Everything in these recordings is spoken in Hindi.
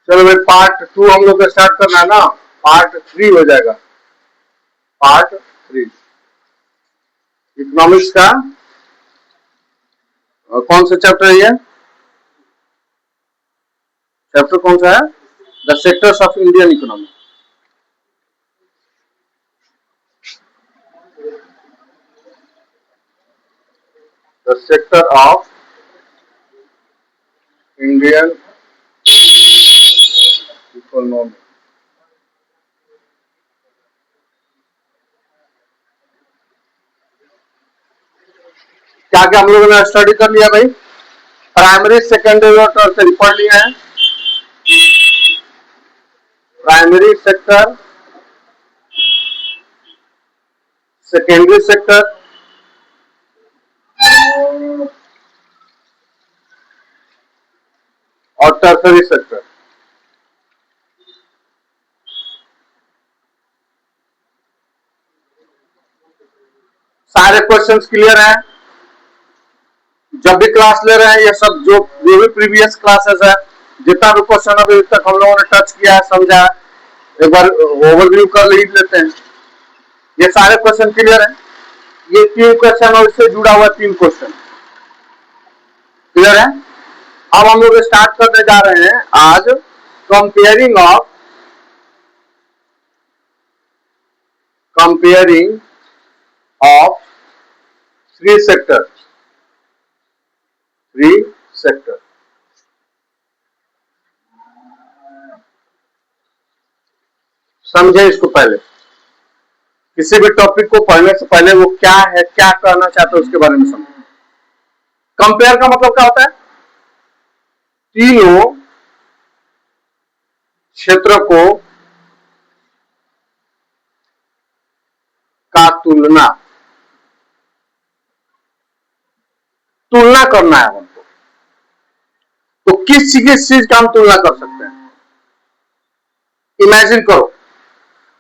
चलो भाई पार्ट 2 हम लोग का स्टार्ट करना है ना, पार्ट 3 हो जाएगा। पार्ट 3 इकोनॉमिक्स का कौन सा चैप्टर है ये? चैप्टर कौन सा है? The sectors of Indian economy. The sector of Indian economy. क्या क्या हम लोगों ने स्टडी कर लिया भाई? प्राइमरी, सेकेंडरी और टर्सरी पढ़ लिया है। प्राइमरी सेक्टर, सेकेंडरी सेक्टर और टर्सरी सेक्टर। सारे क्वेश्चंस क्लियर हैं? जब भी क्लास ले रहे हैं ये सब जो भी प्रीवियस क्लासेस है, जितना भी क्वेश्चन अभी तक हम लोगों ने टच किया है, समझा है, एक बार ओवरव्यू कर लेते हैं। ये सारे क्वेश्चन क्लियर है? ये 3 क्वेश्चन और इससे जुड़ा हुआ 3 क्वेश्चन क्लियर है? अब हम लोग स्टार्ट करने जा रहे हैं आज कंपेयरिंग ऑफ 3 सेक्टर। समझे इसको पहले। किसी भी टॉपिक को पढ़ने से पहले वो क्या है, क्या कहना चाहते हैं उसके बारे में समझो। कंपेयर का मतलब क्या होता है? तीनों क्षेत्र को का तुलना करना है हमको। तो किस चीज का हम तुलना कर सकते हैं? इमेजिन करो,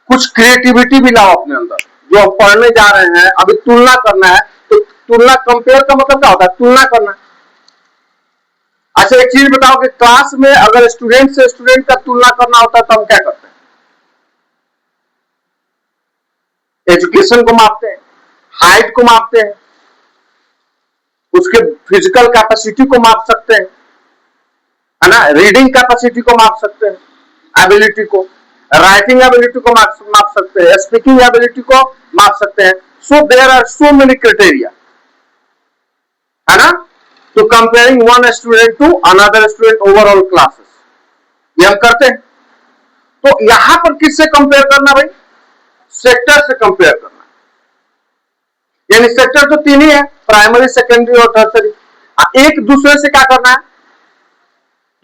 कुछ क्रिएटिविटी भी लाओ अपने अंदर। जो हम पढ़ने जा रहे हैं, अभी तुलना करना है, तो तुलना, कंपेयर का मतलब क्या होता है? तुलना करना। अच्छा एक चीज बताओ कि क्लास में अगर स्टूडेंट से स्टूडेंट का तुलना करना होता है तो हम क्या करते हैं? एजुकेशन को मापते हैं, हाइट को मापते हैं, उसके फिजिकल कैपेसिटी को माप सकते हैं, है ना, रीडिंग कैपेसिटी को माप सकते हैं, एबिलिटी को, राइटिंग एबिलिटी को माप सकते हैं, स्पीकिंग एबिलिटी को माप सकते हैं। So there are so many criteria, है ना। तो comparing one student to another student overall classes, ये हम करते हैं। तो यहां पर किससे कंपेयर करना भाई? सेक्टर से कंपेयर करना। यानी सेक्टर तो 3 ही है, प्राइमरी, सेकेंडरी और टर्सरी। एक दूसरे से क्या करना है?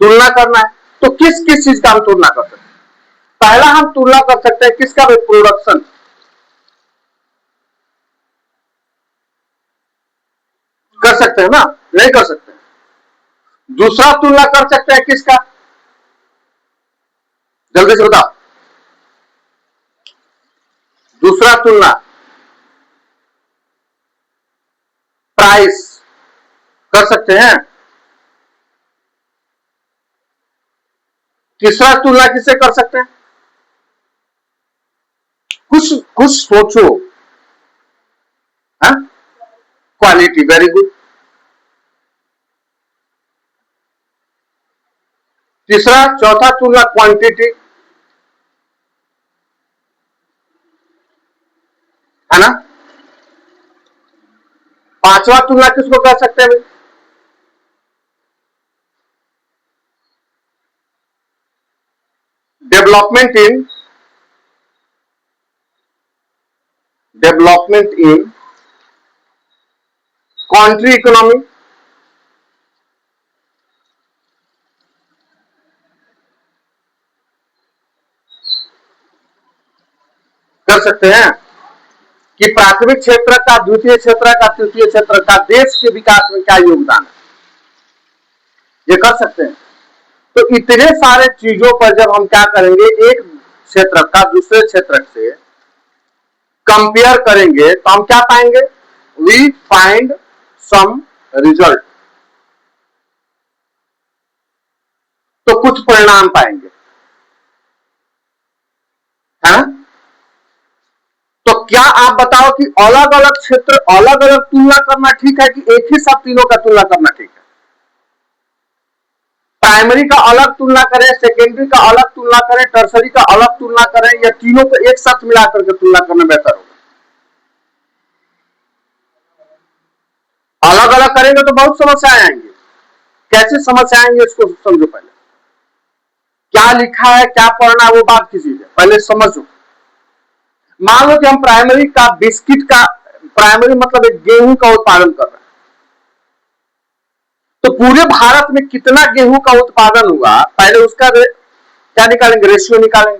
तुलना करना है। तो किस किस चीज का हम तुलना कर सकते हैं? पहला हम तुलना कर सकते हैं किसका भाई? प्रोडक्शन। कर सकते हैं ना? नहीं कर सकते? दूसरा तुलना कर सकते हैं किसका? जल्दी से बताओ। दूसरा तुलना प्राइस कर सकते हैं। तीसरा तुलना किससे कर सकते हैं? कुछ कुछ सोचो। Quality, very good. तीसरा, चौथा तुलना क्वांटिटी, है ना। पांचवा तुलना किसको कर सकते हैं भाई? डेवलपमेंट इन कंट्री इकोनॉमी, कर सकते हैं कि प्राथमिक क्षेत्र का, द्वितीय क्षेत्र का, तृतीय क्षेत्र का देश के विकास में क्या योगदान है, ये कर सकते हैं। तो इतने सारे चीजों पर जब हम क्या करेंगे, एक क्षेत्र का दूसरे क्षेत्र से कंपेयर करेंगे तो हम क्या पाएंगे? We find some result. तो कुछ परिणाम पाएंगे। है ना? तो क्या आप बताओ कि अलग अलग क्षेत्र अलग अलग तुलना करना ठीक है कि एक ही साथ तीनों का तुलना करना ठीक है? प्राइमरी का अलग तुलना करें, सेकेंडरी का अलग तुलना करें, टर्सरी का अलग तुलना करें, या तीनों को एक साथ मिलाकर के तुलना करना बेहतर होगा? अलग अलग करेंगे तो बहुत समस्याएं आएंगी। कैसी समस्या आएंगी इसको समझो पहले। क्या लिखा है, क्या पढ़ना है, वो बात की चीज है, पहले समझो। मान लो कि हम प्राइमरी का बिस्किट का, प्राइमरी मतलब एक गेहूं का उत्पादन कर रहे हैं, तो पूरे भारत में कितना गेहूं का उत्पादन हुआ, पहले उसका क्या निकालेंगे, रेशियो निकालेंगे।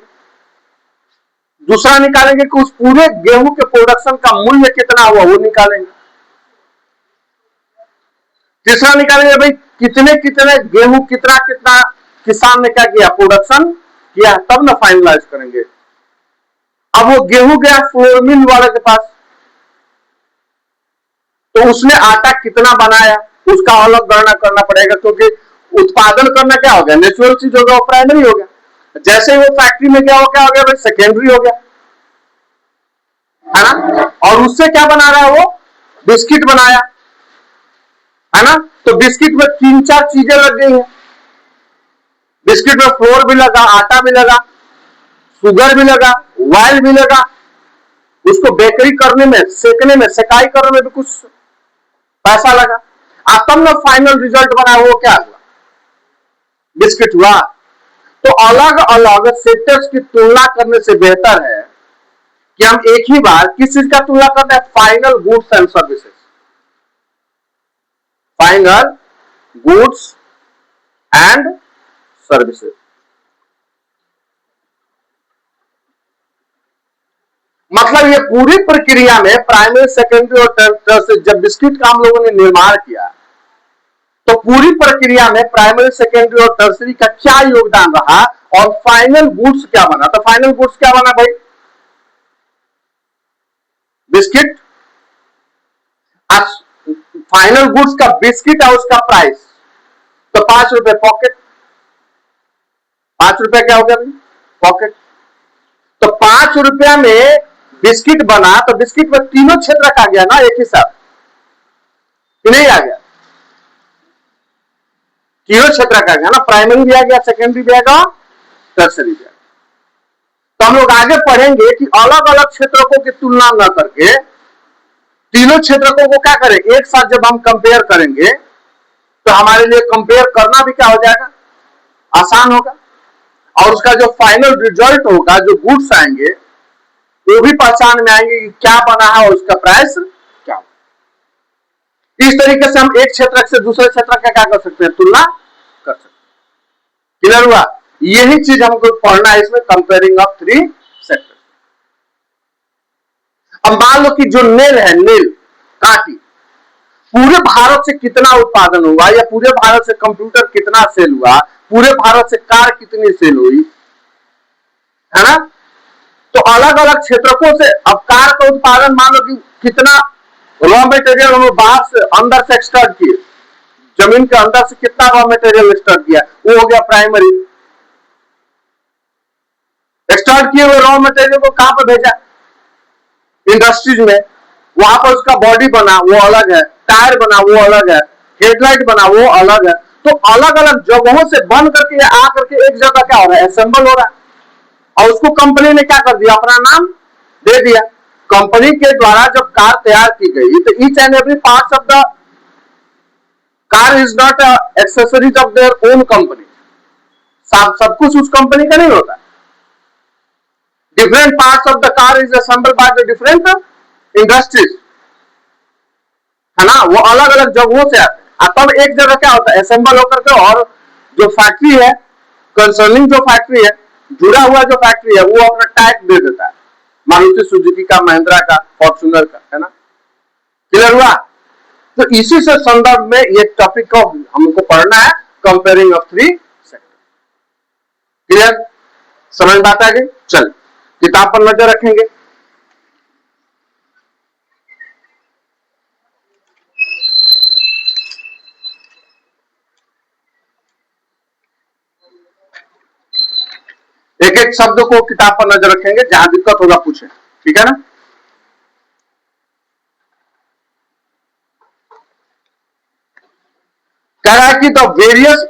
दूसरा निकालेंगे कि उस पूरे गेहूं के प्रोडक्शन का मूल्य कितना हुआ, वो निकालेंगे। तीसरा निकालेंगे भाई कितने कितने गेहूं, कितना कितना किसान ने क्या किया, प्रोडक्शन किया, तब ना फाइनलाइज करेंगे। अब वो गेहूं गया फ्लोर मिल वाले के पास, तो उसने आटा कितना बनाया उसका अलग गणना करना पड़ेगा, क्योंकि उत्पादन करना क्या हो गया, नेचुरल चीज हो गया, वो प्राइमरी हो गया। जैसे ही वो फैक्ट्री में गया, वो क्या हो गया भाई, सेकेंडरी हो गया, है ना? और उससे क्या बना रहा है वो, बिस्किट बनाया, है ना? तो बिस्किट में तीन चार चीजें लग गई हैं। बिस्किट में फ्लोर भी लगा, आटा भी लगा, शुगर भी लगा, ऑयल भी लगा, उसको बेकरी करने में, सेकने में, सेकाई करने में भी कुछ पैसा लगा। तब ना फाइनल रिजल्ट बना, वो क्या हुआ, बिस्किट हुआ। तो अलग अलग सेक्टर्स की तुलना करने से बेहतर है कि हम एक ही बार किस चीज का तुलना करते हैं, final goods and services. Final goods and services मतलब ये पूरी प्रक्रिया में प्राइमरी, सेकेंडरी और टर्सरी, जब बिस्किट का हम लोगों ने निर्माण किया, तो पूरी प्रक्रिया में प्राइमरी, सेकेंडरी और टर्सरी का क्या योगदान रहा, और फाइनल गुड्स क्या बना। तो फाइनल गुड्स क्या बना भाई, बिस्किट। फाइनल गुड्स का बिस्किट है, उसका प्राइस तो 5 रुपए पॉकेट। 5 रुपए क्या हो गया भाई, पॉकेट। तो 5 रुपया में बिस्किट बना, तो बिस्किट में तीनों क्षेत्र का गया ना एक ही साथ, कि नहीं आ गया, तीनों क्षेत्र का गया ना, प्राइमरी भी आ गया, सेकेंडरी भी आ गया, टर्सरी भी आ गया। तो हम लोग आगे पढ़ेंगे कि अलग अलग क्षेत्रों की तुलना न करके तीनों क्षेत्रकों को क्या करें, एक साथ जब हम कंपेयर करेंगे, तो हमारे लिए कंपेयर करना भी क्या हो जाएगा, आसान होगा। और उसका जो फाइनल रिजल्ट होगा, जो गुड्स आएंगे, वो भी पहचान में आएंगे कि क्या बना है और उसका प्राइस क्या। इस तरीके से हम एक क्षेत्र से दूसरे क्षेत्र का क्या कर सकते हैं, तुलना कर सकते हैं। क्लियर हुआ? यही चीज हमको पढ़ना है इसमें, कंपेयरिंग ऑफ थ्री सेक्टर। अब मान लो कि जो नेल है, नेल काटी, पूरे भारत से कितना उत्पादन हुआ, या पूरे भारत से कंप्यूटर कितना सेल हुआ, पूरे भारत से कार कितनी सेल हुई, है ना? तो अलग अलग क्षेत्रों से अब कार का उत्पादन मान लो कि कितना रॉ मटेरियल हम बाहर से अंदर से एक्सट्रैक्ट किए, जमीन के अंदर से कितना रॉ मटेरियल एक्सट्रैक्ट किया, वो हो गया प्राइमरी। एक्सट्रैक्ट किए हुए रॉ मटेरियल को कहां पर भेजा, इंडस्ट्रीज में, वहां पर उसका बॉडी बना वो अलग है, टायर बना वो अलग है, हेडलाइट बना वो अलग है। तो अलग अलग जगहों से बन करके आकर के एक जगह क्या हो रहा है, असेंबल हो रहा है, और उसको कंपनी ने क्या कर दिया, अपना नाम दे दिया। कंपनी के द्वारा जब कार तैयार की गई, तो each and every part of the car is not accessories of their own company. सब कुछ उस कंपनी का नहीं होता। Different parts of the car is assembled bye the different industries, है ना? वो अलग अलग जगहों से आते हैं, तब एक जगह क्या होता है, असेंबल होकर के, और जो फैक्ट्री है, कंसर्निंग जो फैक्ट्री है, जुड़ा हुआ जो फैक्ट्री है, वो अपना टैग दे देता है, मारुति सुजुकी का, महिंद्रा का, फॉर्चूनर का, है ना? क्लियर हुआ? तो इसी से संदर्भ में ये टॉपिक को हमको पढ़ना है, comparing of three sector. Clear? समझ बात आ गई? चल किताब पर नजर रखेंगे। एक एक शब्द को किताब पर नजर रखेंगे, जहां दिक्कत होगा पूछे, ठीक है ना। कह रहा है कि the various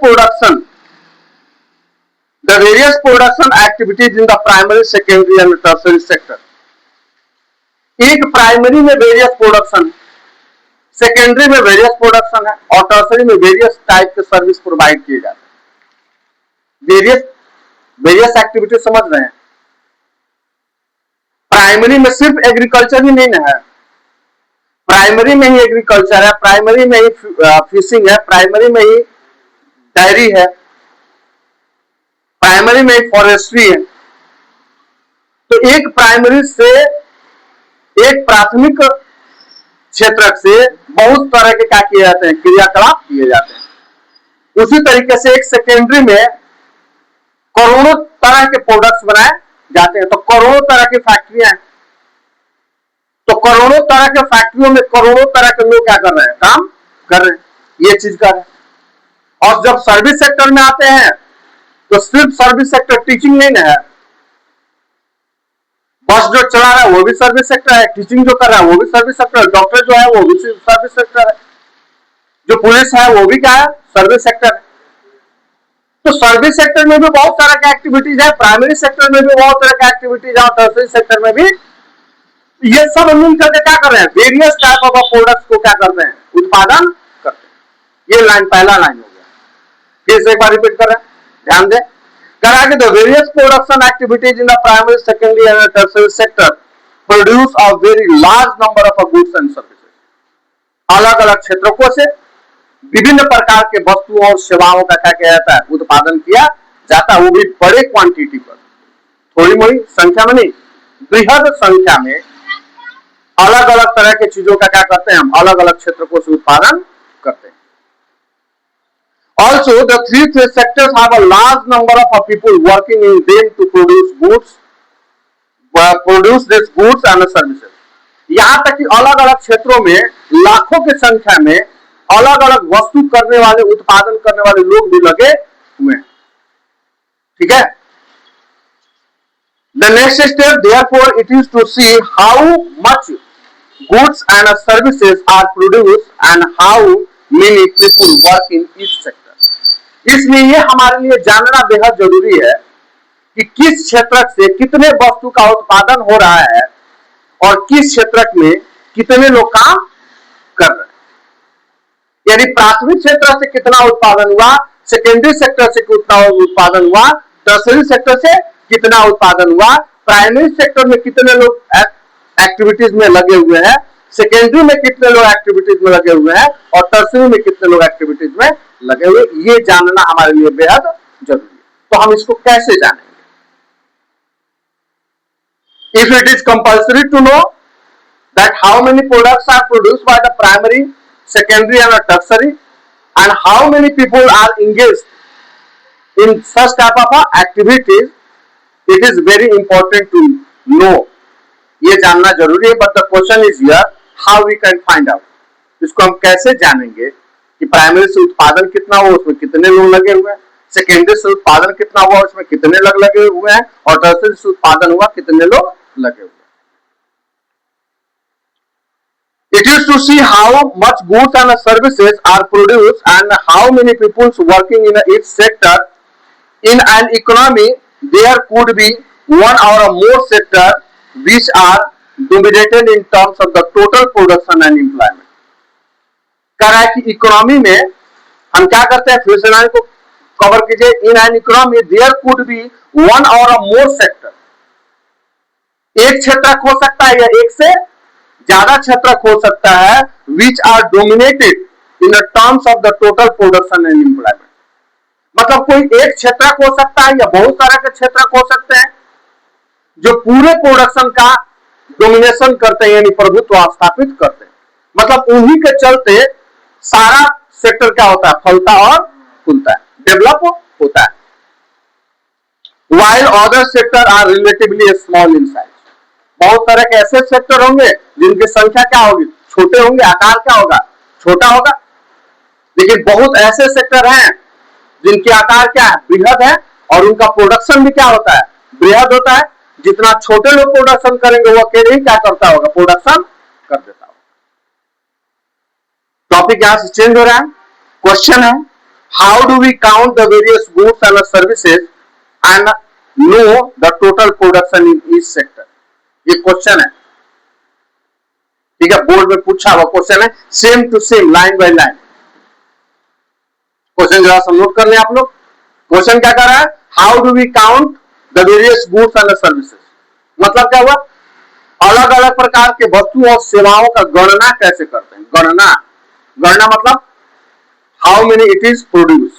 production activities in the primary, secondary and tertiary sector. एक प्राइमरी में वेरियस प्रोडक्शन, सेकेंडरी में वेरियस प्रोडक्शन है, और टर्सरी में वेरियस टाइप के सर्विस प्रोवाइड किए जाते हैं। वेरियस एक्टिविटी समझ रहे हैं। प्राइमरी में सिर्फ एग्रीकल्चर ही नहीं है, प्राइमरी में ही एग्रीकल्चर है, प्राइमरी में ही फिशिंग है, प्राइमरी में ही डायरी है, प्राइमरी में ही फॉरेस्ट्री है। तो एक प्राइमरी से, एक प्राथमिक क्षेत्र से बहुत तरह के क्या किए जाते हैं, क्रियाकलाप किए जाते हैं। उसी तरीके से एक सेकेंडरी में करोड़ों तरह के प्रोडक्ट्स बनाए जाते हैं। तो करोड़ों तरह की फैक्ट्रियां हैं, तो करोड़ों तरह के फैक्ट्रियों में करोड़ों तरह के लोग क्या कर रहे हैं, काम कर रहे हैं, ये चीज कर रहे हैं। और जब सर्विस सेक्टर में आते हैं तो सिर्फ सर्विस सेक्टर टीचिंग नहीं है, बस जो चला रहा है वो भी सर्विस सेक्टर है, टीचिंग जो कर रहा है वो भी सर्विस सेक्टर है, डॉक्टर जो है वो भी सर्विस सेक्टर है, जो पुलिस है वो भी क्या है, सर्विस सेक्टर है। तो सर्विस सेक्टर में भी बहुत तरह की एक्टिविटीज है, प्राइमरी सेक्टर में भी बहुत तरह की एक्टिविटीज है, और टर्सरी सेक्टर में भी। ये सब मिल करके क्या कर रहे हैं, वेरियस टाइप ऑफ प्रोडक्ट्स को क्या करते हैं, उत्पादन करते हैं। ये लाइन, पहला लाइन हो गया। फिर से एक बार रिपीट कर रहे हैं, ध्यान दें। कहा कि the various production activities in the primary, secondary and tertiary sector produce a very large number of goods and services. अलग अलग क्षेत्रों से विभिन्न प्रकार के वस्तुओं और सेवाओं का क्या किया जाता है, उत्पादन किया जाता है, वो भी बड़े क्वांटिटी पर, थोड़ी मोड़ी संख्या में नहीं, बृहद संख्या में अलग अलग तरह के चीजों का क्या करते हैं, हम अलग अलग क्षेत्रों से उत्पादन करते हैं। Also, the three sectors have a large number of people working in them to produce these goods and services. यहाँ तक कि अलग अलग क्षेत्रों में लाखों की संख्या में अलग अलग वस्तु करने वाले, उत्पादन करने वाले लोग भी लगे हुए हैं, ठीक है। The next step, therefore, it is to see how much goods and services are produced and how many people work in each sector. इसलिए ये हमारे लिए जानना बेहद जरूरी है कि किस क्षेत्र से कितने वस्तु का उत्पादन हो रहा है और किस क्षेत्र में कितने लोग काम कर रहे हैं। यानी प्राथमिक क्षेत्र से कितना उत्पादन हुआ, सेकेंडरी सेक्टर से कितना उत्पादन हुआ, टर्सरी सेक्टर से कितना उत्पादन हुआ, प्राइमरी सेक्टर में कितने लोग एक्टिविटीज में लगे हुए हैं, सेकेंडरी में कितने लोग एक्टिविटीज में लगे हुए हैं, और टर्सरी में कितने लोग एक्टिविटीज में लगे हुए, ये जानना हमारे लिए बेहद जरूरी है। तो हम इसको कैसे जानेंगे? If it is compulsory to know that how many products are produced by the primary, secondary and tertiary, and how many people are engaged in such type of activities, it is very important to know. ये जानना जरूरी है, but the question is here how we can find out. इसको हम कैसे जानेंगे कि प्राइमरी से उत्पादन कितना हुआ, उसमें कितने लोग लगे हुए हैं, सेकेंडरी से उत्पादन कितना हुआ, उसमें कितने लोग लगे हुए हैं, और टर्सरी से उत्पादन हुआ, कितने लोग लगे हुए हैं। It is to see how much goods and services are produced and how many people working in each sector. In an economy, there could be one or more sector which are dominated in terms of the total production and employment. कह रहा है कि इकोनॉमी में हम क्या करते हैं, फिर से लाइन को कवर कीजिए। In an economy there could be one or more sector, एक क्षेत्र हो सकता है या एक से ज्यादा क्षेत्र हो सकता है, which are dominated in terms of the total production and employment. मतलब कोई एक क्षेत्र हो सकता है या बहुत तरह के क्षेत्र हो सकते हैं जो पूरे प्रोडक्शन का डोमिनेशन करते हैं, यानी प्रभुत्व स्थापित करते हैं। मतलब उन्हीं के चलते सारा सेक्टर क्या होता है, फलता और फूलता है, डेवलप होता है। While other sector are relatively small in size, बहुत तरह के ऐसे सेक्टर होंगे जिनकी संख्या क्या होगी, छोटे होंगे, आकार क्या होगा, छोटा होगा। लेकिन बहुत ऐसे सेक्टर हैं जिनके आकार क्या है, बृहद है, और उनका प्रोडक्शन भी क्या होता है, बृहद होता है, जितना छोटे लोग प्रोडक्शन करेंगे वो अकेले ही क्या करता होगा, प्रोडक्शन कर देता होगा। टॉपिक यहां से चेंज हो रहा है। क्वेश्चन है, how do we count the various goods and services and know the total production in each sector. ये क्वेश्चन है, ठीक है, बोर्ड में पूछा हुआ क्वेश्चन है, same to same, line by line. Question जरा सा नोट कर लें आप लोग। क्वेश्चन क्या कर रहा है, how do we count the various goods and services, मतलब क्या हुआ, अलग अलग प्रकार के वस्तु और सेवाओं का गणना कैसे करते हैं। गणना, गणना मतलब how many it is produce,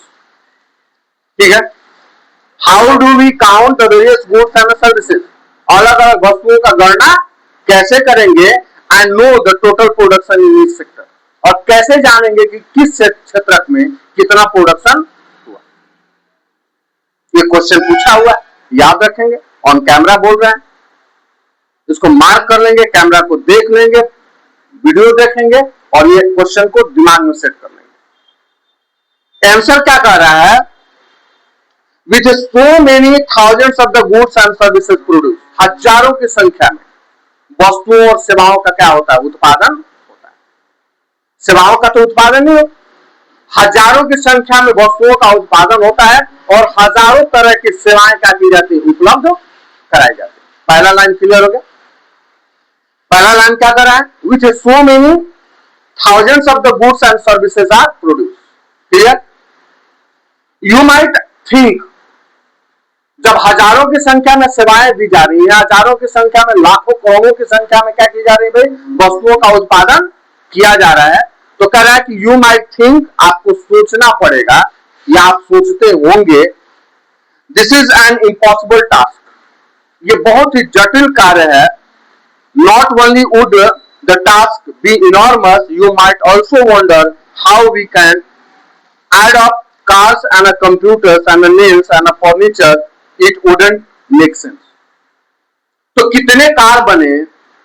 ठीक है। How do we count the various goods and services, अलग अलग वस्तुओं का गणना कैसे करेंगे, and know the total production in each sector, और कैसे जानेंगे कि किस क्षेत्र में कितना प्रोडक्शन हुआ। ये क्वेश्चन पूछा हुआ है, याद रखेंगे, ऑन कैमरा बोल रहे हैं, इसको मार्क कर लेंगे, कैमरा को देख लेंगे, वीडियो देखेंगे और ये क्वेश्चन को दिमाग में सेट कर लेंगे। आंसर क्या कह रहा है, with so many thousands of the goods and services produce, हजारों की संख्या में वस्तुओं और सेवाओं का क्या होता है, उत्पादन होता है। सेवाओं का तो उत्पादन नहीं होता, हजारों की संख्या में वस्तुओं का उत्पादन होता है और हजारों तरह की सेवाएं क्या की जाती है, उपलब्ध कराई जाती है। पहला लाइन क्लियर हो गया। पहला लाइन क्या कर रहा है, with so many thousands of the goods and services are produce, clear. You might think, जब हजारों की संख्या में सेवाएं दी जा रही है, हजारों की संख्या में, लाखों करोड़ों की संख्या में क्या की जा रही है भाई, वस्तुओं का उत्पादन किया जा रहा है, तो कह रहा है कि यू माइट थिंक, आपको सोचना पड़ेगा या आप सोचते होंगे, this is an impossible task, ये बहुत ही जटिल कार्य है। Not only would the task be enormous, you might also wonder how we can add up cars and computers and nails and furniture, it wouldn't make sense। तो कितने कार बने,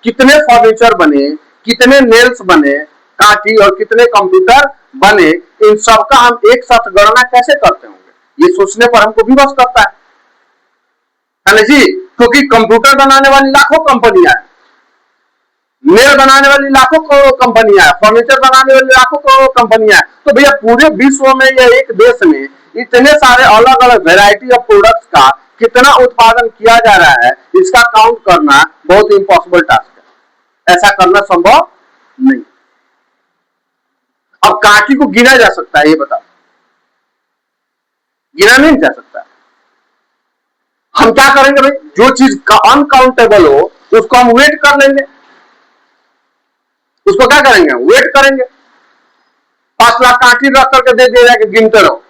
कितने फर्नीचर बने, कितने नेल्स बने, काठी, और कितने कंप्यूटर बने, इन सब का हम एक साथ गणना कैसे करते होंगे, ये सोचने पर हमको विवश करता है ना जी। क्योंकि कंप्यूटर बनाने वाली लाखों कंपनियां हैं, नेल बनाने वाली लाखों कंपनियां हैं, फर्नीचर बनाने वाली लाखों कंपनियां हैं, तो भैया पूरे विश्व में या एक देश में इतने सारे अलग अलग वेराइटी ऑफ प्रोडक्ट्स का कितना उत्पादन किया जा रहा है, इसका काउंट करना बहुत इम्पॉसिबल टास्क है, ऐसा करना संभव नहीं। अब काठी को गिना जा सकता है, ये बताओ, गिना नहीं जा सकता। हम क्या करेंगे भाई, जो चीज अनकाउंटेबल हो उसको हम वेट कर लेंगे, उसको क्या करेंगे, वेट करेंगे। 5 लाख काठी रख करके दे दिया जाएगा, गिनते रहो,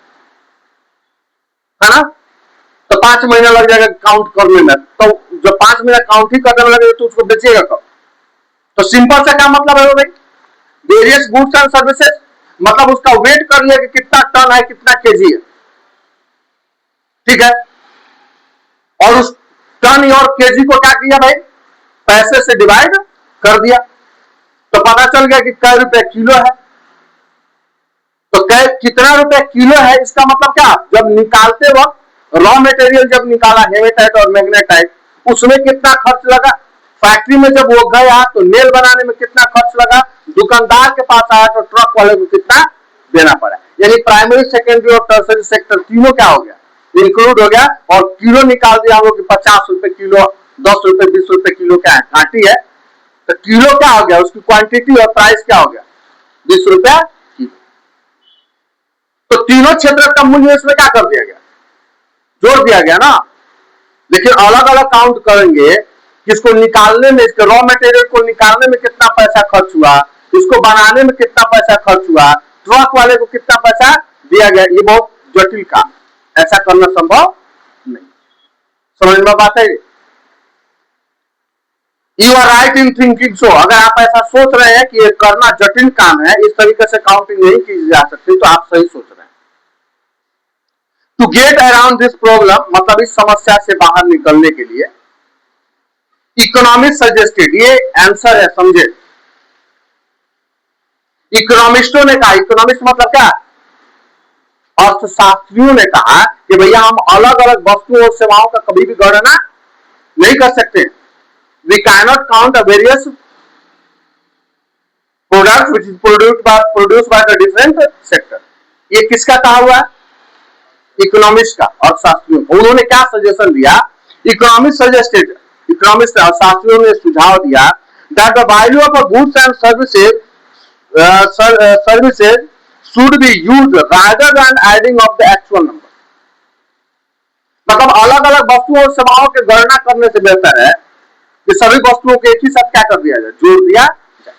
है ना, तो 5 महीना लग जाएगा काउंट करने में, तो जब 5 महीना काउंट ही करने में लगेगा तो उसको बेचेगा कब। तो सिंपल सा क्या मतलब है भाई, वेरियस गुड्स एंड सर्विसेज, मतलब उसका वेट कर लिया कि कितना टन है, कितना केजी है, ठीक है, और उस टन और केजी को क्या किया भाई, पैसे से डिवाइड कर दिया, तो पता चल गया कि कै रुपए किलो है। तो कितना रुपए किलो है, इसका मतलब क्या, जब निकालते वक्त रॉ मटेरियल जब निकाला हेमेटाइट और मैग्नेटाइट, उसमें कितना खर्च लगा, फैक्ट्री में जब वो गया तो नेल बनाने में कितना खर्च लगा, दुकानदार के पास आया तो ट्रक वाले को कितना देना पड़ा, यानी प्राइमरी, सेकेंडरी और टर्सरी सेक्टर तीनों क्या हो गया, इंक्लूड हो गया, और किलो निकाल दिया हम लोग कि 50 रुपए किलो, 10 रुपए 20 रुपए किलो क्या है, काटी है, तो किलो क्या हो गया, उसकी क्वांटिटी और प्राइस क्या हो गया, 20 रुपया किलो। तो तीनों क्षेत्र का मूल्य इसमें क्या कर दिया गया, जोड़ दिया गया ना। लेकिन अलग अलग काउंट करेंगे, किसको निकालने में, इसके रॉ मटेरियल को निकालने में कितना पैसा खर्च हुआ, इसको बनाने में कितना पैसा खर्च हुआ, ट्रक वाले को कितना पैसा दिया गया, ये बहुत जटिल काम, ऐसा करना संभव नहीं। समझ में बात है, you are right in thinking so, अगर आप ऐसा सोच रहे हैं कि ये करना जटिल काम है, इस तरीके से काउंटिंग नहीं की जा सकती, तो आप सही सोच रहे हैं। To get around this problem, मतलब इस समस्या से बाहर निकलने के लिए, इकोनॉमिस्ट सजेस्टेड, ये आंसर है, समझे, इकोनॉमिस्टों ने कहा, इकोनॉमिस्ट मतलब क्या, अर्थशास्त्रियों ने कहा कि भैया हम अलग अलग वस्तुओं और सेवाओं का कभी भी गणना नहीं कर सकते। We can not count the various product which is produce by the different sector. ये किसका कहा हुआ है? इकोनॉमिस्ट का, अर्थशास्त्रियों को। उन्होंने क्या सजेशन दिया? इकोनॉमिस्ट सजेस्टेड, इकोनॉमिस्ट अर्थशास्त्रियों ने सुझाव दिया that the value of a goods and services should be used rather than adding of the actual number। मतलब अलग अलग वस्तुओं और सेवाओं की गणना करने से बेहतर है कि सभी वस्तुओं के एक ही साथ क्या कर दिया जाए, जोड़ दिया जाए।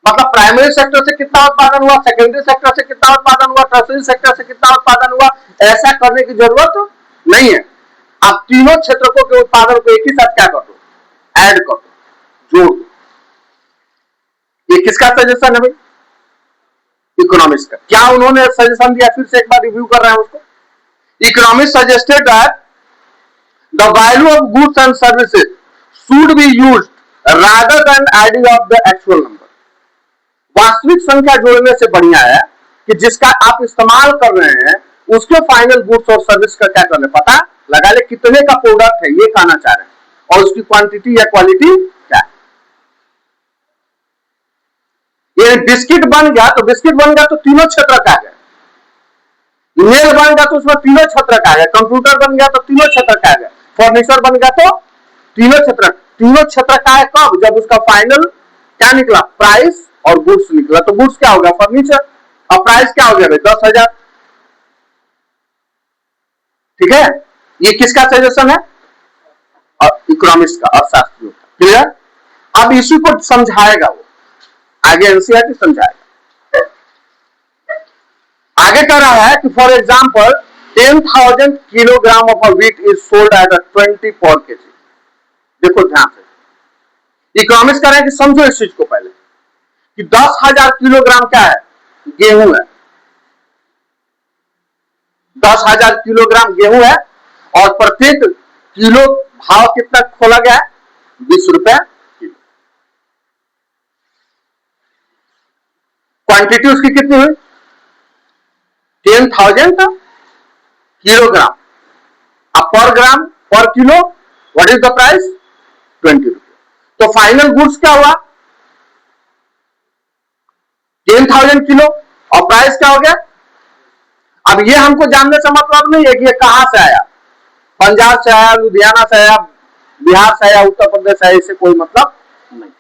मतलब प्राइमरी सेक्टर से कितना उत्पादन हुआ, सेकेंडरी सेक्टर से कितना उत्पादन हुआ, टर्शियरी सेक्टर से कितना उत्पादन हुआ, ऐसा करने की जरूरत नहीं है। आप तीनों क्षेत्रों के उत्पादन को एक ही साथ क्या कर दो, ऐड कर दो, जोड़ दो। ये किसका सजेशन है भाई? इकोनॉमिस्ट का। क्या उन्होंने सजेशन दिया? फिर से एक बार रिव्यू कर रहे हैं उसको। Economist suggested that the value of goods and services should be used rather than adding of the actual number. वास्तविक संख्या जोड़ने से बढ़िया है कि जिसका आप इस्तेमाल कर रहे हैं उसके फाइनल गुड्स और सर्विस का क्या करना, पता लगा ले कितने का प्रोडक्ट है, ये कहना चाह रहे हैं, और उसकी क्वांटिटी या क्वालिटी क्या है। ये बिस्किट बन गया तो बिस्किट बन गया तो तीनों क्षेत्र का है। मेल बन गया तो उसमें तीनों क्षेत्र का है। कंप्यूटर बन गया तो तीनों क्षेत्र का है। फर्नीचर बन गया तो तीनों क्षेत्र का है। कब? जब उसका फाइनल क्या निकला, प्राइस और गुड्स निकला। तो गुड्स क्या हो गया, फर्नीचर, और प्राइस क्या हो गया भाई, 10,000। ठीक है, ये किसका सजेशन है? इकोनॉमिस्ट का, अर्थशास्त्रियों का। क्लियर? अब इश्यू को समझाएगा वो, आगे एनसीईआरटी समझाएगा। आगे कह रहा है कि for example 10,000 kilogram of a wheat is sold at 20 पर केजी। देखो ध्यान से, इकोनॉमिस्ट कह रहे हैं कि समझो इस चीज को पहले कि 10,000 किलोग्राम क्या है, गेहूं है। 10,000 किलोग्राम गेहूं है और प्रत्येक किलो भाव कितना खोला गया है, 20 रुपए किलो। क्वांटिटी उसकी कितनी हुई, 10,000 किलोग्राम। अब पर ग्राम, पर kilo what is the price, 20 रुपए। तो फाइनल गुड्स क्या हुआ, 10,000 किलो, और प्राइस क्या हो गया। अब ये हमको जानने से मतलब नहीं है कि ये कहां से आया, पंजाब से आया, लुधियाना से आया, बिहार से आया, उत्तर प्रदेश से आया, इससे कोई मतलब नहीं।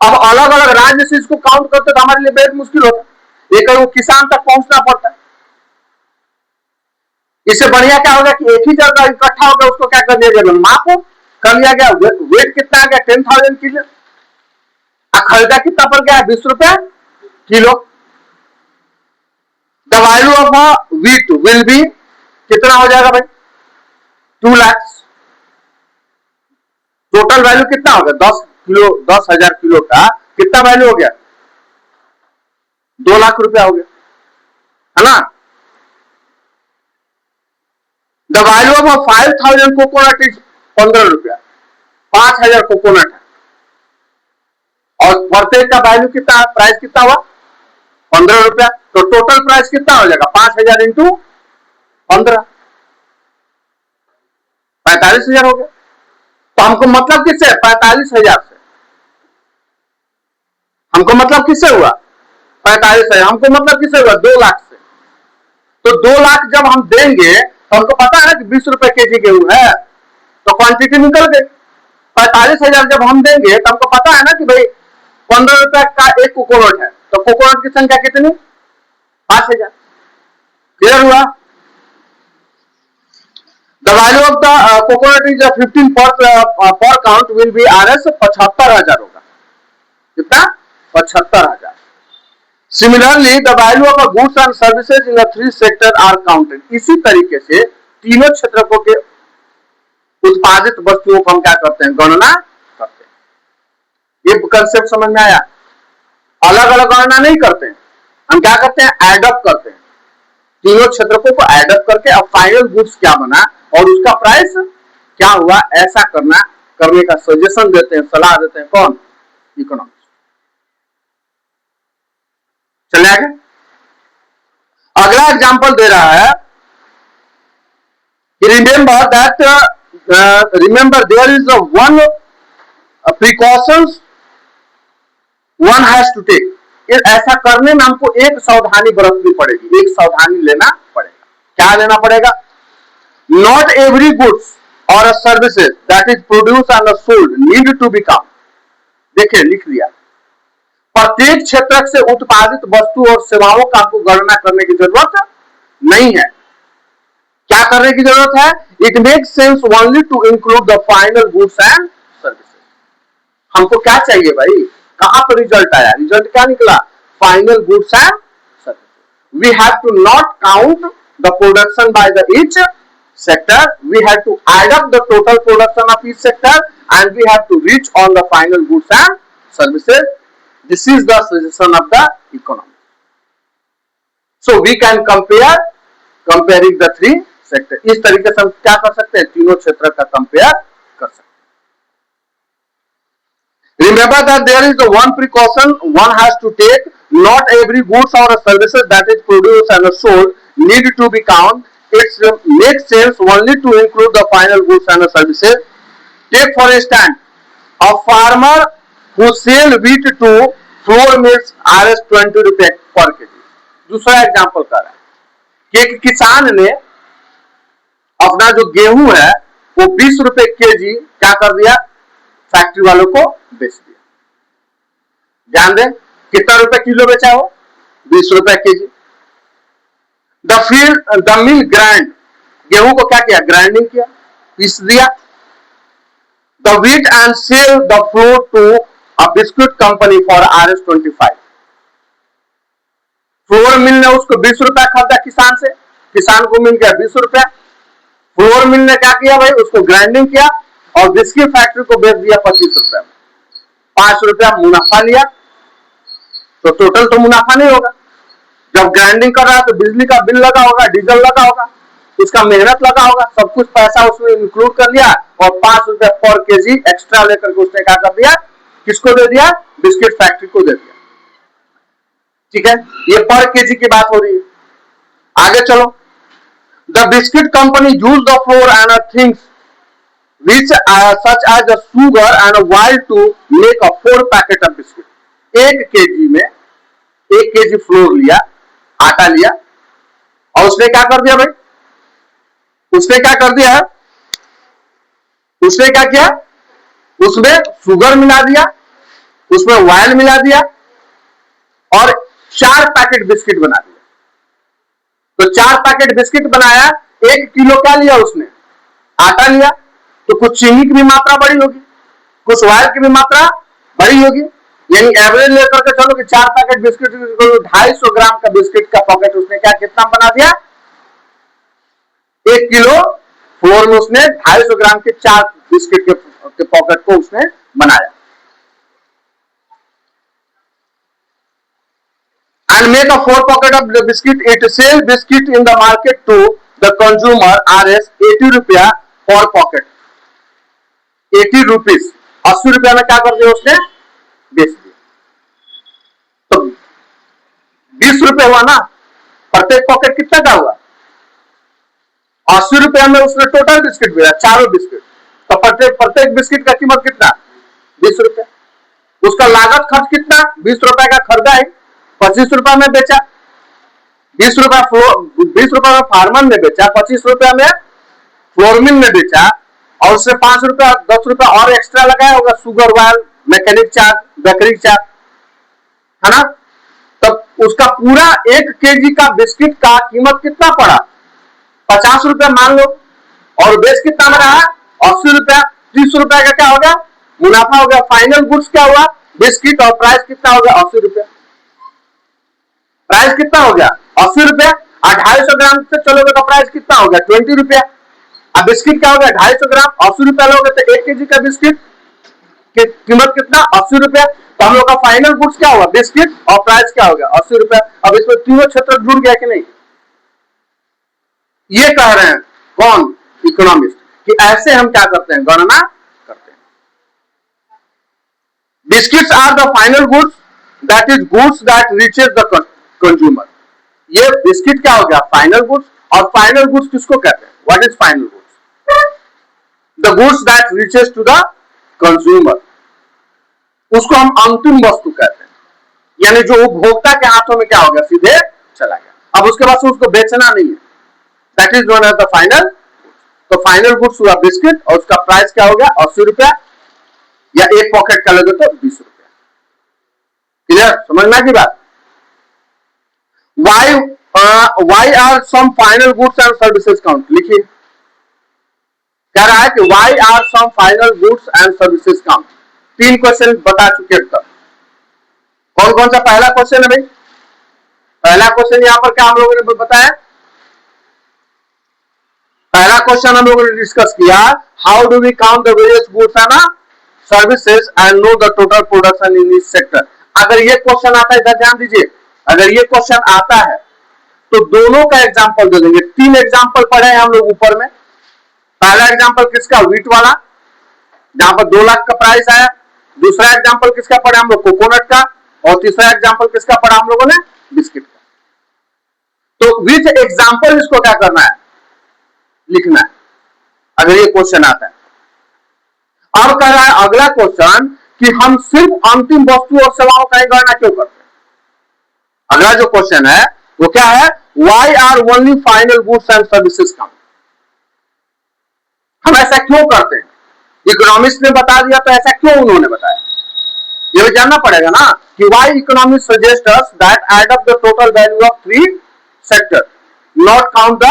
अब अलग अलग राज्य से इसको काउंट करते तो हमारे लिए बेहद मुश्किल होता, ये कहीं किसान तक पहुंचना पड़ता है। इससे बढ़िया क्या होगा कि एक ही जगह इकट्ठा होगा, उसको क्या कर दिया गया, माप कर लिया गया, वेट कितना आ गया, 10,000 किलो, खरीदा कितना पड़ गया, 20 रुपए kilo. The value of a wheat will be कितना हो जाएगा भाई, 2 लाख। टोटल वैल्यू कितना हो गया, 10 किलो, 10,000 किलो का कितना वैल्यू हो गया, 2 लाख रुपया हो गया, है ना। The value of 5,000 coconut is 15 रुपया, 5,000 कोकोनट है, और प्रत्येक का वैल्यू कितना, प्राइस कितना हुआ, 15 रुपया। तो टोटल प्राइस कितना हो जाएगा, 5,000 इंटू 15, 45,000 हो गया। तो हमको मतलब किससे, 45,000 से। हमको मतलब किससे हुआ, 45,000। हमको मतलब किससे हुआ, 2 लाख से। तो 2 लाख जब हम देंगे तो हमको पता है ना कि 20 रुपए केजी गेहूं है, तो क्वांटिटी निकल गई। 45,000 जब हम देंगे तो हमको पता है ना कि भाई 15 रुपए का एक कोकोनट है, तो कोकोनट की संख्या कितनी, 5,000। क्लियर हुआ। The value of the coconut is 15 पर काउंट विल बी RS 75,000 होगा, कितना, 75,000। Similarly the value of a goods and services in 3 sector are counted. इसी तरीके से तीनों क्षेत्रों के उत्पादित वस्तुओं को हम क्या करते हैं, गणना करते हैं। ये कंसेप्ट समझ में आया। अलग अलग गणना नहीं करते हैं, हम क्या करते हैं, एडअप करते हैं। तीनों क्षेत्रकों को एडअप करके अब फाइनल गुड्स क्या बना और उसका प्राइस क्या हुआ, ऐसा करने का सजेशन देते हैं, सलाह देते हैं, कौन, इकोनॉमिस्ट। चले आगे। एग्जांपल दे रहा है कि remember there is one precautions one has to take. ऐसा करने में हमको एक सावधानी बरतनी पड़ेगी, एक सावधानी लेना पड़ेगा। क्या लेना पड़ेगा? नॉट एवरी गुड्स और services that is produce and sold need to be count. देखिए लिख लिया, प्रत्येक क्षेत्र से उत्पादित वस्तु और सेवाओं का आपको गणना करने की जरूरत नहीं है। क्या करने की जरूरत है? It makes sense only to include the final goods and services. हमको क्या चाहिए भाई? कहां पर रिजल्ट आया? रिजल्ट क्या निकला? Final goods and services. We have to not count the production by the each sector, we have to add up the total production of each sector and we have to reach on the final goods and services. This is the suggestion of the economy. So we can comparing the three sectors. इस तरीके से हम क्या कर सकते हैं? तीनों क्षेत्र का कंपेयर कर सकते हैं। Remember that there is the one precaution one has to take. Not every goods or services that is produced and sold need to be counted. It makes sense only to include the final goods and services. Take for instance, a farmer who sell wheat to flour mills Rs 20 रुपए per kg. दूसरा एग्जाम्पल कर रहा है कि एक किसान ने अपना जो गेहूं है वो 20 रुपए केजी क्या कर दिया? फैक्ट्री वालों को बेच दिया। ध्यान दें, कितना रुपए किलो बेचा हो? 20 रुपए केजी। द मिल ग्राइंड, गेहूं को क्या किया? ग्राइंडिंग किया, पीस दिया। The wheat and sell the flour to a biscuit company for Rs 25। Flour mill ने उसको 20 रुपया खरीदा किसान से, किसान को मिल गया 20 रुपया। फ्लोर मिल ने क्या किया भाई? उसको ग्राइंडिंग किया और बिस्किट फैक्ट्री को बेच दिया 25 रुपया में। 5 रुपया मुनाफा लिया, तो टोटल तो मुनाफा नहीं होगा। जब ग्राइंडिंग कर रहा है तो बिजली का बिल लगा होगा, डीजल लगा होगा, उसका मेहनत लगा होगा, सब कुछ पैसा उसमें इंक्लूड कर लिया और 5 रुपए पर केजी एक्स्ट्रा लेकर के उसने क्या कर दिया? किसको दे दिया? बिस्किट फैक्ट्री को दे दिया। ठीक है, ये पर केजी की बात हो रही है। आगे चलो, the biscuit company use the floor and things which such as the sugar and oil to make a 4 packet of biscuit. 1 KG में 1 केजी फ्लोर लिया, आटा लिया और उसने क्या कर दिया भाई? उसने क्या कर दिया है? उसने क्या किया? उसमें शुगर मिला दिया, उसमें ऑयल मिला दिया और 4 पैकेट बिस्किट बना दिया। तो 4 पैकेट बिस्किट बनाया, 1 किलो क्या लिया उसने? आटा लिया। तो कुछ चीनी की भी मात्रा बड़ी होगी, कुछ ऑयल की भी मात्रा बड़ी होगी, यानी एवरेज लेकर के चलो कि 4 पैकेट बिस्किट 250 ग्राम का बिस्किट का पॉकेट उसने क्या कितना बना दिया? 1 किलो फ्लोर में उसने 250 ग्राम के 4 बिस्किट के पॉकेट को उसने बनाया। And make a 4 pocket of the biscuit. It sell biscuit in the market to the consumer Rs 80 रुपया पर पॉकेट। 80 रुपीज, 80 रुपया में क्या कर दिया उसने? बेच दिया। तो 20 रुपए हुआ ना, प्रत्येक पॉकेट कितना का हुआ? 80 रुपया में उसने टोटल बिस्किट बेचा, चारों बिस्किट। तो प्रत्येक बिस्किट का कीमत कितना? 20 रुपया। उसका लागत खर्च कितना? 20 रुपए का खरीदा है, 25 रुपया में बेचा। 20 रुपया में फार्मर ने बेचा, 25 रुपया में फ्लोर मिल ने बेचा और उससे 5 रुपया 10 रुपया और एक्स्ट्रा लगाया होगा, sugar, oil, mechanic charge, bakery charge, है ना? तब उसका पूरा 1 केजी का बिस्किट का कीमत कितना पड़ा? 50 रुपया मान लो, और बेस कितना में रहा? 80 रुपया। 30 रुपया का क्या हो गया? मुनाफा हो गया। फाइनल गुड्स क्या हुआ? बिस्किट। और प्राइस कितना हो गया? 80 रुपया। प्राइस कितना हो गया? 80 रुपया। 250 ग्राम से चलोगे तो प्राइस कितना हो गया? 20 रुपया। अब बिस्किट क्या हो गया? 250 ग्राम, 80 रुपया लोगे तो 1 केजी का बिस्किट की कीमत कितना? 80 रुपया। तो हम लोग का फाइनल गुड्स क्या हुआ? बिस्किट। और प्राइस क्या हो गया? 80 रुपया। अब इसमें तीनों क्षेत्र जुड़ गया कि नहीं? ये कह रहे हैं कौन? इकोनॉमिस्ट, कि ऐसे हम क्या करते हैं? गणना करते हैं। Biscuits are the final goods, that is goods that reaches the consumer. ये बिस्किट क्या हो गया, फाइनल गुड्स। और फाइनल गुड्स किसको कहते हैं, what is final goods, the goods that reaches to the consumer, उसको हम अंतिम वस्तु कहते हैं, यानी जो उपभोक्ता के हाथों में क्या हो गया, सीधे चला गया, अब उसके बाद से उसको बेचना नहीं है, that is known as the final. तो फाइनल गुड्स हुआ बिस्किट और उसका प्राइस क्या हो गया, 80 रुपया, या एक पॉकेट का लगे तो 20 रुपया। क्लियर, समझना की बात। Why are some final goods and services count, लिखिए, कह रहा है कि why are some final goods and services count. 3 question बता चुके हैं तक। कौन कौन सा पहला क्वेश्चन है भाई, पहला क्वेश्चन यहां पर क्या हम लोगों ने बताया, पहला क्वेश्चन हम लोगों ने डिस्कस किया, how do we count the various goods and services and know the total production in each sector. अगर ये क्वेश्चन आता है, इधर ध्यान दीजिए, अगर ये क्वेश्चन आता है तो दोनों का एग्जांपल दे देंगे। 3 एग्जांपल पढ़े हैं हम लोग ऊपर में। पहला एग्जांपल किसका, व्हीट वाला, जहां पर 2 लाख का प्राइस आया। दूसरा एग्जांपल किसका पढ़ा हम लोग, कोकोनट का। और तीसरा एग्जांपल किसका पढ़ा हम लोगों ने, बिस्किट का। तो विच एग्जांपल इसको क्या करना है, लिखना है, अगर ये क्वेश्चन आता है। अब कह रहा है अगला क्वेश्चन कि हम सिर्फ अंतिम वस्तु और सेवाओं का ही गणना क्यों करते हैं। अगला जो क्वेश्चन है वो क्या है, why are only final goods and services count. हम ऐसा क्यों करते हैं, इकोनॉमिस्ट ने बता दिया तो ऐसा क्यों उन्होंने बताया, ये भी जानना पड़ेगा ना, कि why economist suggest us that add up the total value of 3 sector, not count the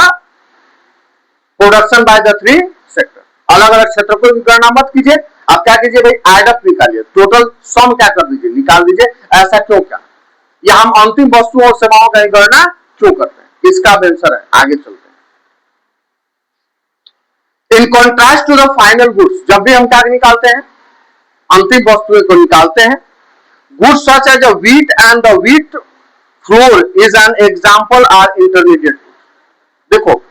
production by the 3 sector. अलग अलग क्षेत्र को गणना मत कीजिए, आप क्या कीजिए भाई, एड अप निकालिए, टोटल सम क्या कर दीजिए, निकाल दीजिए। ऐसा क्यों, क्या या हम अंतिम वस्तुओं और सेवाओं का गणना क्यों करते हैं, इसका आंसर है, आगे चलते हैं। In contrast to the final goods, जब भी हम क्या निकालते हैं, अंतिम वस्तुएं को निकालते हैं। Goods such as a wheat and the wheat flour is an example are intermediate. देखो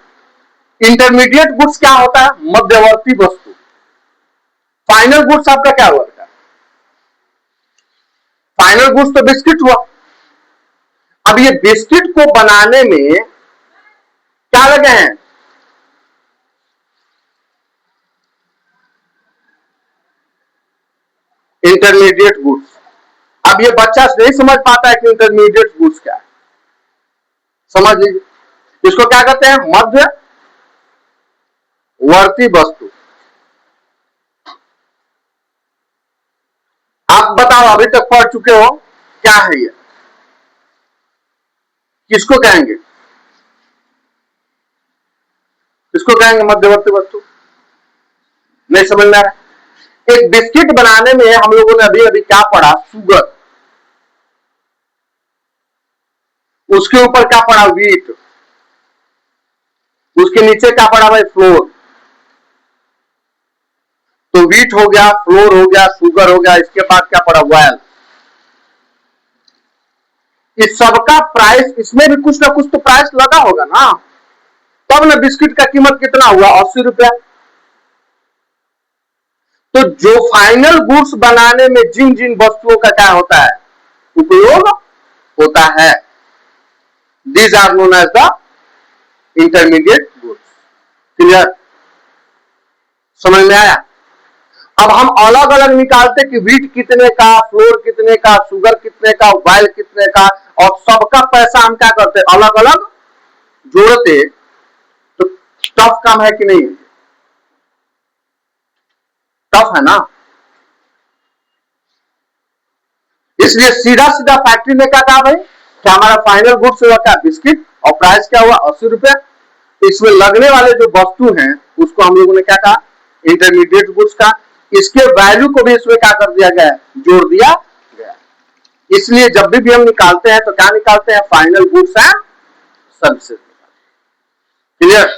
इंटरमीडिएट गुड्स क्या होता है, मध्यवर्ती वस्तु। फाइनल गुड्स आपका क्या हुआ बेटा, फाइनल गुड्स तो बिस्किट हुआ। अब ये बिस्किट को बनाने में क्या लगे हैं, इंटरमीडिएट गुड्स। अब ये बच्चा नहीं समझ पाता है कि इंटरमीडिएट गुड्स क्या है, समझ लीजिए, इसको क्या कहते हैं, मध्यवर्ती वस्तु। आप बताओ, अभी तक पढ़ चुके हो, क्या है ये, किसको कहेंगे, किसको कहेंगे मध्यवर्ती वस्तु, नहीं समझ में आ रहा। एक बिस्किट बनाने में हम लोगों ने अभी अभी क्या पढ़ा, शुगर, उसके ऊपर क्या पढ़ा, व्हीट, उसके नीचे क्या पढ़ा भाई, फ्लोर। तो व्हीट हो गया, फ्लोर हो गया, शुगर हो गया, इसके बाद क्या पढ़ा, ऑयल। इस सबका प्राइस, इसमें भी कुछ ना कुछ तो प्राइस लगा होगा ना, तब ना बिस्किट का कीमत कितना हुआ, 80 रुपया। तो जो फाइनल गुड्स बनाने में जिन जिन वस्तुओं का क्या होता है, उपयोग होता है, these are known as the intermediate goods. Clear, समझ में आया। अब हम अलग अलग निकालते कि व्हीट कितने का, फ्लोर कितने का, शुगर कितने का, ऑयल कितने का, और सबका पैसा हम क्या करते, अलग अलग जोड़ते। तो टफ काम है कि नहीं, टफ है ना। इसलिए सीधा सीधा फैक्ट्री ने क्या कहा भाई, कि हमारा फाइनल गुड्स हुआ क्या, बिस्किट, और प्राइस क्या हुआ, 80 रुपया। इसमें लगने वाले जो वस्तु हैं उसको हम लोगों ने क्या कहा, इंटरमीडिएट गुड्स का। इसके वैल्यू को भी इसमें क्या कर दिया गया, जोड़ दिया गया। इसलिए जब भी हम निकालते हैं तो क्या निकालते हैं, final goods and services. Clear,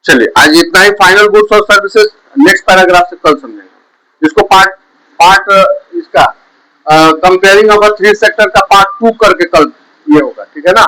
चलिए आज इतना ही, फाइनल गुड्स और सर्विसेज नेक्स्ट पैराग्राफ से कल समझेंगे इसको। पार्ट इसका कंपेयरिंग ऑफ 3 सेक्टर का पार्ट 2 करके कल ये होगा, ठीक है ना।